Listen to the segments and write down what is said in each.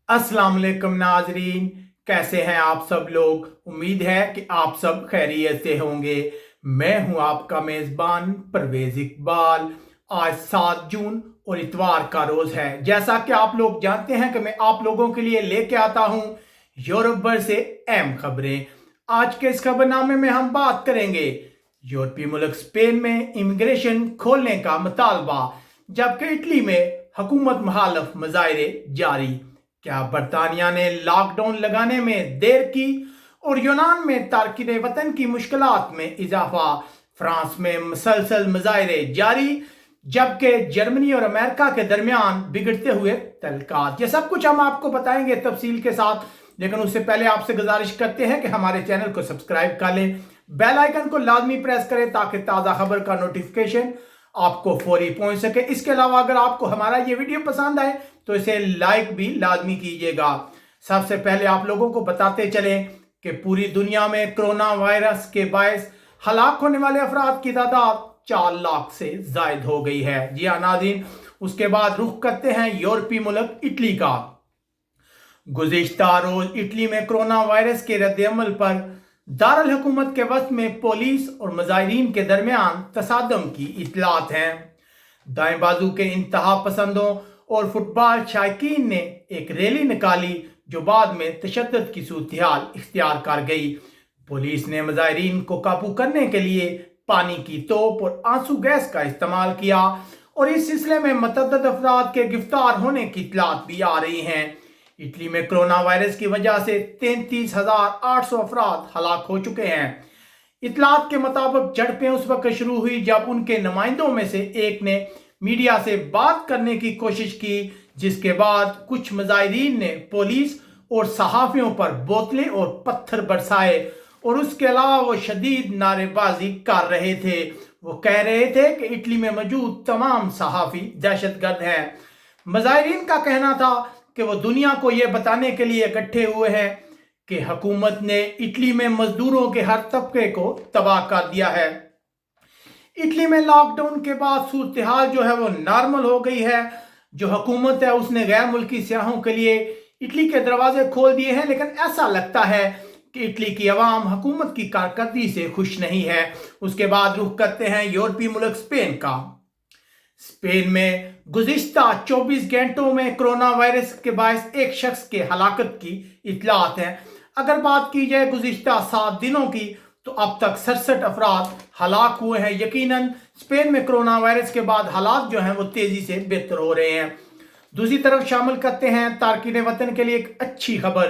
अस्सलाम वालेकुम नाजरीन, कैसे हैं आप सब लोग। उम्मीद है कि आप सब खैरियत से होंगे। मैं हूं आपका मेज़बान परवेज इकबाल। आज 7 जून और इतवार का रोज़ है। जैसा कि आप लोग जानते हैं कि मैं आप लोगों के लिए लेके आता हूं यूरोप भर से अहम खबरें। आज के इस खबरनामे में हम बात करेंगे यूरोपीय मुल्क स्पेन में इमिग्रेशन खोलने का मुतालबा, जबकि इटली में हुकूमत मुखालिफ मुजाहरे जारी। क्या बरतानिया ने लॉकडाउन लगाने में देर की और यूनान में तारकीन वतन की मुश्किलात में इजाफा। फ्रांस में मुसलसल मुजाहरे जारी, जबकि जर्मनी और अमेरिका के दरमियान बिगड़ते हुए तल्कात। ये सब कुछ हम आपको बताएंगे तफसील के साथ, लेकिन उससे पहले आपसे गुजारिश करते हैं कि हमारे चैनल को सब्सक्राइब कर लें, बेल आइकन को लाजमी प्रेस करें ताकि ताज़ा खबर का नोटिफिकेशन आपको फौरी पहुंच सके। इसके अलावा अगर आपको हमारा ये वीडियो पसंद आए तो इसे लाइक भी लाजमी कीजिएगा। सबसे पहले आप लोगों को बताते चलें कि पूरी दुनिया में कोरोना वायरस के बायस हलाक होने वाले अफराद की तादाद 4 लाख से जायद हो गई है। जी हाँ नाज़रीन, उसके बाद रुख करते हैं यूरोपीय मुल्क इटली का। गुज़िश्ता रोज इटली में कोरोना वायरस के रद्द-ए-अमल पर दारुल हुकूमत के वक्त में पुलिस और मुजाहिरीन के दरमियान तसादम की इतलात हैं। दाएं बाजू के इंतहा पसंदों और फुटबॉल शायकीन ने एक रैली निकाली जो बाद में तशद्दुद की सूरत-ए-हाल इख्तियार कर गई। पुलिस ने मुजाहिरीन को काबू करने के लिए पानी की तोप और आंसू गैस का इस्तेमाल किया और इस सिलसिले में मतअद्दिद अफराद के गिरफ्तार होने की इतलात भी आ रही हैं। इटली में कोरोना वायरस की वजह से 33,800 अफराद हलाक हो चुके हैं। इतलात के मुताबिक झड़पें उस वक्त शुरू हुई जब उनके नुमाइंदों में से एक ने मीडिया से बात करने की कोशिश की, जिसके बाद कुछ मुजाहिरीन ने पुलिस और सहाफियों पर बोतलें और पत्थर बरसाए और उसके अलावा वो शदीद नारेबाजी कर रहे थे। वो कह रहे थे कि इटली में मौजूद तमाम सहाफी दहशतगर्द हैं। मुजाहिरीन का कहना था कि वो दुनिया को ये बताने के लिए इकट्ठे हुए हैं कि हुकूमत ने इटली में मजदूरों के हर तबके को तबाह कर दिया है। इटली में लॉकडाउन के बाद सूरत हाल जो है वो नॉर्मल हो गई है। जो हुकूमत है उसने गैर मुल्की सियाहों के लिए इटली के दरवाजे खोल दिए हैं, लेकिन ऐसा लगता है कि इटली की आवाम हुकूमत की कारकर्दगी से खुश नहीं है। उसके बाद रुख करते हैं यूरोपीय मुल्क स्पेन का। स्पेन में गुज़िश्ता 24 घंटों में कोरोना वायरस के बायस एक शख्स के हलाकत की इतलात हैं। अगर बात की जाए गुज़िश्ता 7 दिनों की तो अब तक 67 अफराद हलाक हुए हैं। यकीनन स्पेन में कोरोना वायरस के बाद हालात जो हैं वो तेजी से बेहतर हो रहे हैं। दूसरी तरफ शामिल करते हैं तारकीन वतन के लिए एक अच्छी खबर।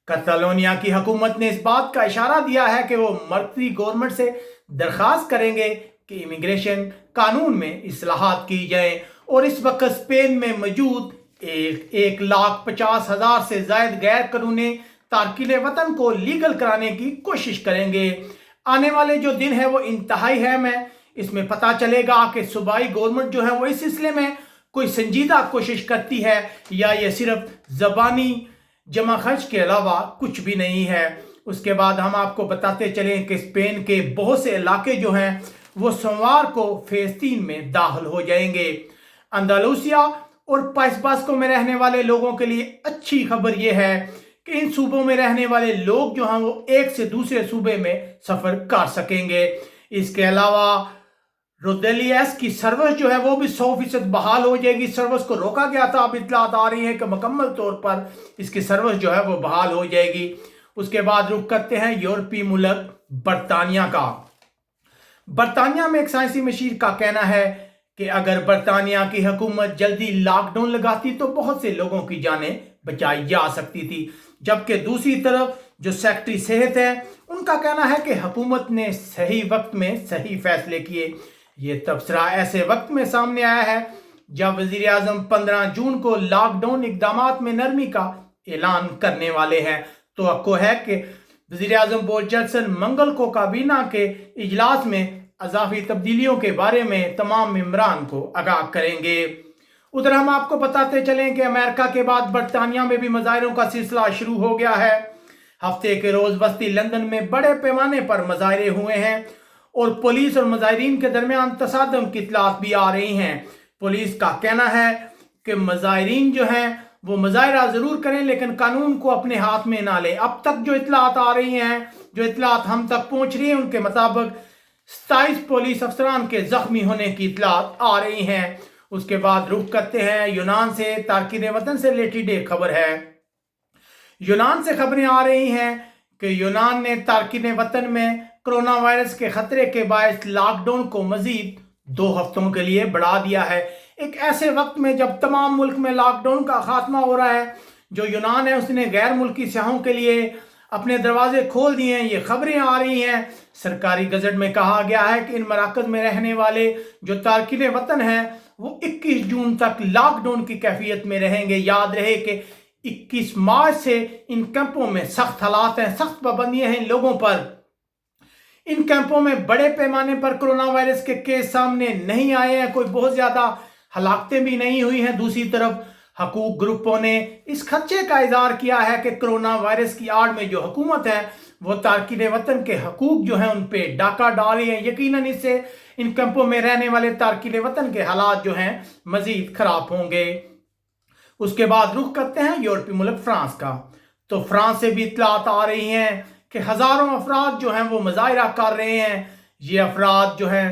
कैटालोनिया की हुकूमत ने इस बात का इशारा दिया है कि वो मर्कजी गवर्नमेंट से दरख्वास्त करेंगे कि इमिग्रेशन कानून में इस्लाहात की जाए और इस वक्त स्पेन में मौजूद 1,50,000 से जायद गैर कानूनी तारकीन वतन को लीगल कराने की कोशिश करेंगे। आने वाले जो दिन है वो इंतहाई अहम है। इसमें पता चलेगा कि सूबाई गवर्नमेंट जो है वो इस सिलसिले में कोई संजीदा कोशिश करती है या ये सिर्फ जबानी जमा खर्च के अलावा कुछ भी नहीं है। उसके बाद हम आपको बताते चलें कि स्पेन के बहुत से इलाके जो हैं वो सोमवार को फेज 3 में दाखिल हो जाएंगे। अंदालूसिया और पाइस बास्को में रहने वाले लोगों के लिए अच्छी खबर यह है कि इन सूबों में रहने वाले लोग जो हैं वो एक से दूसरे सूबे में सफर कर सकेंगे। इसके अलावा रोडेलियस की सर्विस जो है वो भी 100% बहाल हो जाएगी। सर्विस को रोका गया था, अब इतलात आ रही है कि मुकम्मल तौर पर इसकी सर्विस जो है वो बहाल हो जाएगी। उसके बाद रुख करते हैं यूरोपीय मुल्क बरतानिया का। बरतानिया में एक साइंसी मशीर का कहना है कि अगर बरतानिया की हुकूमत जल्दी लॉकडाउन लगाती तो बहुत से लोगों की जानें बचाई जा सकती थी, जबकि दूसरी तरफ जो सेक्रेटरी सेहत है उनका कहना है कि हुकूमत ने सही वक्त में सही फैसले किए। ये तबसरा ऐसे वक्त में सामने आया है जब वजीर आजम 15 जून को लॉकडाउन इकदामात में नरमी का ऐलान करने वाले हैं। तो है कि वजीर आजम बोरिस जॉनसन मंगल को काबीना के इजलास में अजाफी तब्दीलियों के बारे में तमाम मेंबरान को आगाह करेंगे। उधर हम आपको बताते चलें कि अमेरिका के बाद बरतानिया में भी मुजाहरों का सिलसिला शुरू हो गया है। हफ्ते के रोज वस्ती लंदन में बड़े पैमाने पर मुजाहरे हुए हैं और पुलिस और मुजाहिरीन के दरमियान तसादम की इतलात भी आ रही हैं। पुलिस का कहना है कि मुजाहिरीन जो हैं वो मुजाहरा ज़रूर करें लेकिन कानून को अपने हाथ में ना लें। अब तक जो इतलात आ रही हैं, जो इतलात हम तक पहुंच रही हैं, उनके मुताबिक 27 पुलिस अफसरान के जख्मी होने की इतलात आ रही हैं। उसके बाद रुख करते हैं यूनान से। तारकीन वतन से रिलेटेड एक खबर है। यूनान से खबरें आ रही हैं कि यूनान ने तारकीन वतन में कोरोना वायरस के खतरे के बायस लॉकडाउन को मजीद 2 हफ्तों के लिए बढ़ा दिया है। एक ऐसे वक्त में जब तमाम मुल्क में लॉकडाउन का खात्मा हो रहा है, जो यूनान है उसने गैर मुल्की सयाहों के लिए अपने दरवाजे खोल दिए हैं। ये खबरें आ रही हैं। सरकारी गजट में कहा गया है कि इन मराकज में रहने वाले जो तारकीन वतन हैं वो 21 जून तक लॉकडाउन की कैफियत में रहेंगे। याद रहे कि 21 मार्च से इन कैंपों में सख्त हालात हैं, सख्त पाबंदियां हैं इन लोगों पर। इन कैंपों में बड़े पैमाने पर कोरोना वायरस के केस सामने नहीं आए हैं, कोई बहुत ज्यादा हलाकतें भी नहीं हुई हैं। दूसरी तरफ हकूक ग्रुपों ने इस खदशे का इजहार किया है कि कोरोना वायरस की आड़ में जो हुकूमत है वो तारकीन वतन के हकूक जो हैं उन पे डाका डाल रही है। यकीनन इससे इन कैंपों में रहने वाले तारकीन वतन के हालात जो हैं मजीद खराब होंगे। उसके बाद रुख करते हैं यूरोपीय मुल्क फ्रांस का। तो फ्रांस से भी इतलात आ रही हैं कि हजारों अफराद जो हैं वो मुजाहरा कर रहे हैं। ये अफराद जो हैं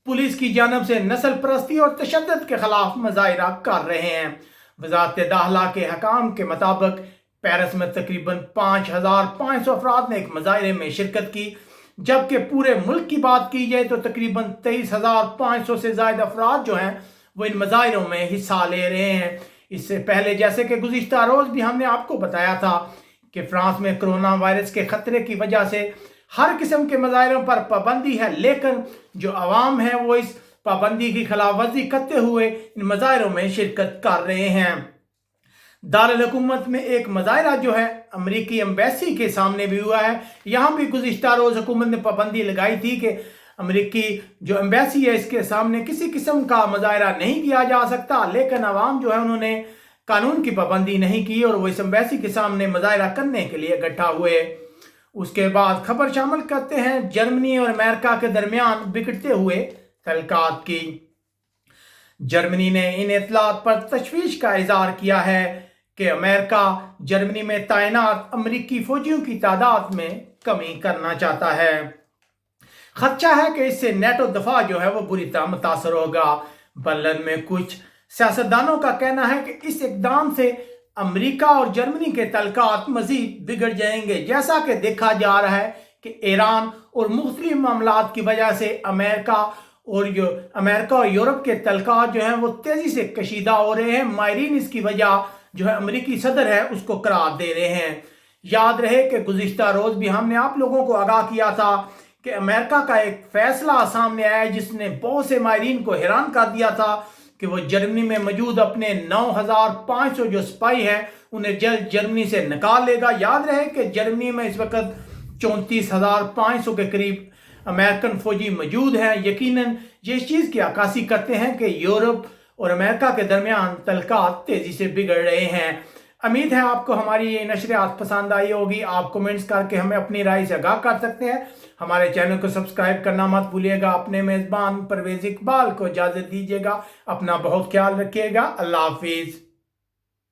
पुलिस की जानब से नस्ल परस्ती और तशद्दुद के खिलाफ मुजाहरा कर रहे हैं। वजारत दाखिला के हकाम के मुताबिक पेरिस में तकरीबन 5500 अफराद ने एक मुजाहरे में शिरकत की, जबकि पूरे मुल्क की बात की जाए तो तकरीबन 23,500 से ज्यादा अफराद जो हैं वो इन मुजाहरों में हिस्सा ले रहे हैं। इससे पहले जैसे कि गुज़िश्ता रोज भी हमने आपको बताया था कि फ्रांस में कोरोना वायरस के खतरे की वजह से हर किस्म के मुजाहरों पर पाबंदी है, लेकिन जो अवाम है वो इस पाबंदी की खिलाफ वर्जी करते हुए इन मुजाहरों में शिरकत कर रहे हैं। दारुल हुकूमत में एक मुजाहरा जो है अमेरिकी एम्बेसी के सामने भी हुआ है। यहाँ भी गुज़िश्ता रोज हुकूमत ने पाबंदी लगाई थी कि अमेरिकी जो एम्बेसी है इसके सामने किसी किस्म का मुजाहरा नहीं किया जा सकता, लेकिन अवाम जो है उन्होंने कानून की पाबंदी नहीं की और वो इस एम्बेसी के सामने मुजाहरा करने के लिए इकट्ठा हुए। उसके बाद खबर शामिल करते हैं जर्मनी और अमेरिका के दरमियान बिगड़ते हुए तल्कात की। जर्मनी ने इन इतलात पर तशवीश का इजहार किया है कि अमेरिका जर्मनी में तैनात अमेरिकी फौजियों की तादाद में कमी करना चाहता है। खदशा है कि इससे नेटो दफा जो है वो बुरी तरह मुतासर होगा। बर्लिन में कुछ सियासतदानों का कहना है कि इस इकदाम से अमेरिका और जर्मनी के तल्कात मजीद बिगड़ जाएंगे। जैसा कि देखा जा रहा है कि ईरान और मुख्तलिफ मामलात की वजह से अमेरिका और यूरोप के तल्कात जो हैं वो तेजी से कशीदा हो रहे हैं। माहिरीन इसकी वजह जो है अमेरिकी सदर है उसको करार दे रहे हैं। याद रहे कि गुज़िश्ता रोज भी हमने आप लोगों को आगाह किया था कि अमेरिका का एक फैसला सामने आया जिसने बहुत से माहिरीन को हैरान कर दिया था कि वो जर्मनी में मौजूद अपने 9,500 जो सिपाही हैं उन्हें जल्द जर्मनी से निकाल लेगा। याद रहे कि जर्मनी में इस वक्त 34,500 के करीब अमेरिकन फौजी मौजूद हैं। यकीनन ये इस चीज़ की अक्कासी करते हैं कि यूरोप और अमेरिका के दरमियान तल्कात तेज़ी से बिगड़ रहे हैं। उम्मीद है आपको हमारी ये नशरियात पसंद आई होगी। आप कमेंट्स करके हमें अपनी राय से आगाह कर सकते हैं। हमारे चैनल को सब्सक्राइब करना मत भूलिएगा। अपने मेज़बान परवेज़ इकबाल को इजाज़त दीजिएगा। अपना बहुत ख्याल रखिएगा। अल्लाह हाफिज़।